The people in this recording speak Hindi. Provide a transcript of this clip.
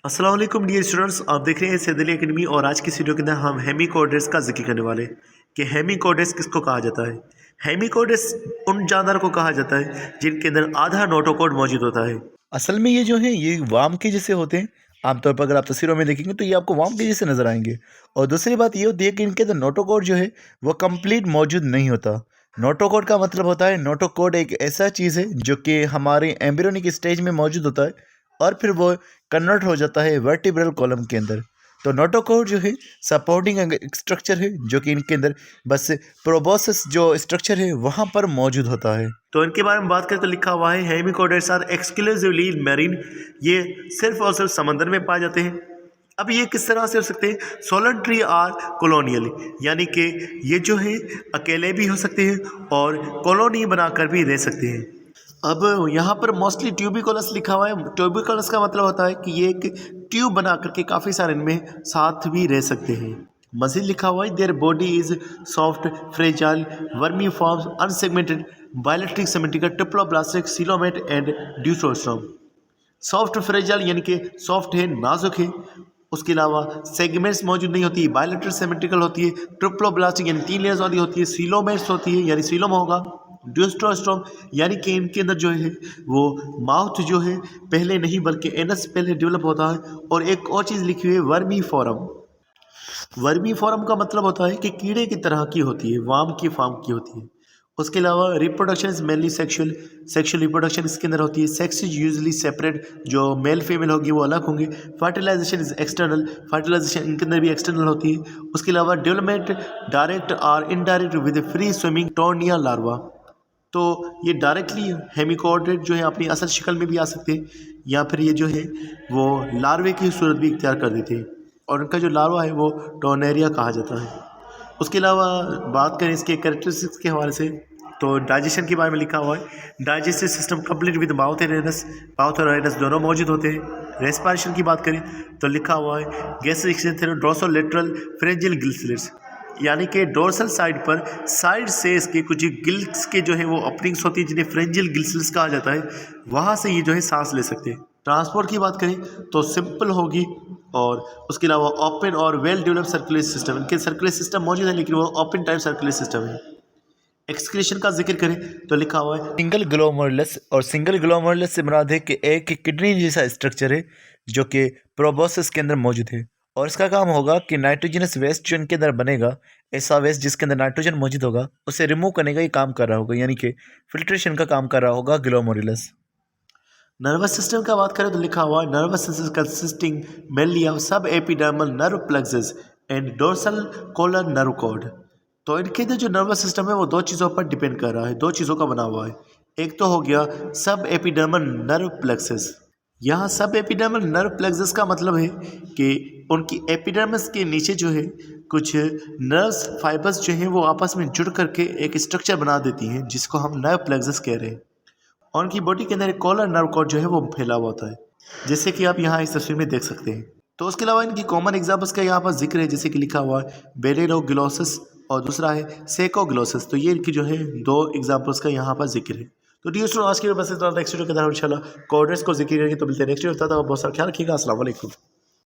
अस्सलाम वालेकुम डियर स्टूडेंट्स, आप देख रहे हैं सैदली एकेडमी और आज की इस वीडियो के अंदर हम हेमिकोडेट्स का जिक्र करने वाले हैं कि हेमिकोडेट्स किसको कहा जाता है। हेमिकोडेट्स उन जानवर को कहा जाता है जिनके अंदर आधा नोटोकोड मौजूद होता है। असल में ये जो है ये वाम के जैसे होते हैं। आमतौर पर अगर आप तस्वीरों में देखेंगे तो ये आपको वाम के जैसे नजर आएंगे। और दूसरी बात ये होती है कि इनके अंदर नोटोकोड जो है वो कंप्लीट मौजूद नहीं होता। नोटोकोड का मतलब होता है, नोटोकोड एक ऐसा चीज़ है जो कि हमारे एम्ब्रियोनिक स्टेज में मौजूद होता है और फिर वो कन्वर्ट हो जाता है वर्टिब्रल कॉलम के अंदर। तो नोटोकोड जो है सपोर्टिंग स्ट्रक्चर है जो कि इनके अंदर बस प्रोबोसिस जो स्ट्रक्चर है वहाँ पर मौजूद होता है। तो इनके बारे में बात करें तो लिखा हुआ है हेमिकोडेट्स आर एक्सक्लूसिवली मैरीन। ये सिर्फ और सिर्फ समंदर में पाए जाते हैं। अब ये किस तरह से हो सकते हैं? सोलेंट्री आर कॉलोनियल, यानी कि ये जो है अकेले भी हो सकते हैं और कॉलोनी बनाकर भी रह सकते हैं। अब यहाँ पर मोस्टली ट्यूबिकोलस लिखा हुआ है। ट्यूबिकोलस का मतलब होता है कि ये एक ट्यूब बना करके काफ़ी सारे इनमें साथ भी रह सकते हैं। मजीद लिखा हुआ है their body is soft fragile vermiform unsegmented bioelectric symmetrical triploblastic coelomate and deuterostome. Soft fragile यानी कि सॉफ्ट है, नाजुक है। उसके अलावा सेगमेंट्स मौजूद नहीं होती, बायोलेट्रिक सिमेट्रिकल होती है, ट्रिप्लोब्लास्टिक यानी 3 लेयर्स वाली होती है, सीलोमेट्स होती है यानी सीलोम होगा, ड्यूस्ट्रोस्टोम यानी कि इनके अंदर जो है वो माउथ जो है पहले नहीं बल्कि एनस पहले डेवलप होता है। और एक और चीज़ लिखी हुई है वर्मी फॉरम। वर्मी फॉरम का मतलब होता है कि कीड़े की तरह की होती है, वाम की फार्म की होती है। उसके अलावा reproduction is mainly sexual, sexual reproduction इसके अंदर होती है। सेक्स इज यूजली सेपरेट, जो मेल फीमेल होगी वो अलग होंगे। फर्टिलाइजेशन इज एक्सटर्नल, फर्टिलाइजेशन इनके अंदर भी एक्सटर्नल होती है। उसके अलावा डेवलपमेंट डायरेक्ट और indirect with free swimming tornaria larva. तो ये डायरेक्टली हेमिकोडेट जो है अपनी असल शक्ल में भी आ सकते हैं या फिर ये जो है वो लार्वे की सूरत भी इख्तियार कर देते हैं और उनका जो लार्वा है वो टोनेरिया कहा जाता है। उसके अलावा बात करें इसके कैरेक्टरिस्टिक्स के हवाले से तो डाइजेशन के बारे में लिखा हुआ है digestive system complete with mouth and anus, mouth और एनस दोनों मौजूद होते हैं। रेस्पिरेशन की बात करें तो लिखा हुआ है गैस्ट्रिक ड्रोसोलेटरल फ्रेंजिल गिल्स, यानी कि डोर्सल साइड पर साइड से इसके कुछ गिल्स के जो है वो ओपनिंग्स होती है जिन्हें फ्रेंजिल गिल्स कहा जाता है। वहाँ से ये जो है सांस ले सकते हैं। ट्रांसपोर्ट की बात करें तो सिंपल होगी और उसके अलावा ओपन और वेल डेवलप्ड सर्कुलेटरी सिस्टम, इनके सर्कुलेटरी सिस्टम मौजूद है लेकिन वो ओपन टाइप सर्कुलेटरी सिस्टम है। एक्सक्रीशन का जिक्र करें तो लिखा हुआ है सिंगल ग्लोमेरुलस, और सिंगल ग्लोमेरुलस से मुराद है कि एक किडनी जैसा स्ट्रक्चर है जो कि प्रोबोसिस के अंदर मौजूद है। और इसका काम होगा कि नाइट्रोजनस वेस्ट जो इनके अंदर बनेगा, ऐसा वेस्ट जिसके अंदर नाइट्रोजन मौजूद होगा उसे रिमूव करने का ये काम कर रहा होगा, यानी कि फिल्ट्रेशन का काम कर रहा होगा ग्लोमेरुलस। नर्वस सिस्टम का बात करें तो लिखा हुआ है nervous system consisting mainly of sub epidermal nerve plexus and dorsal collar nerve cord. तो इनके अंदर जो नर्वस सिस्टम है वो दो चीज़ों पर डिपेंड कर रहा है, दो चीज़ों का बना हुआ है। एक तो हो गया सब एपिडर्मल नर्व प्लेक्सस। यहाँ सब एपिडर्मल नर्व प्लेक्सस का मतलब है कि उनकी एपिडर्मिस के नीचे जो है कुछ नर्व्स फाइबर्स जो हैं वो आपस में जुड़ करके एक स्ट्रक्चर बना देती हैं जिसको हम नर्व प्लेक्सस कह रहे हैं। और उनकी बॉडी के अंदर एक कॉलर नर्व कॉर्ड जो है वो फैला हुआ होता है, जैसे कि आप यहाँ इस तस्वीर में देख सकते हैं। तो उसके अलावा इनकी कॉमन एग्जाम्पल्स का यहाँ पर जिक्र है, जैसे कि लिखा हुआ है बेलेरोग्लोसिस और दूसरा है सेकोग्लोसिस। तो ये इनकी जो है दो एग्जाम्पल्स का यहाँ पर जिक्र है। तो डियर स्टूडेंट आज के बस इतना, नेक्स्ट वीडियो के अंदर इंशाल्लाह कोऑर्डिनेट्स को जिक्र करेंगे। तो मिलते हैं नेक्स्ट वीडियो, तब तक बहुत सारा ख्याल रखिएगा। अस्सलाम वालेकुम।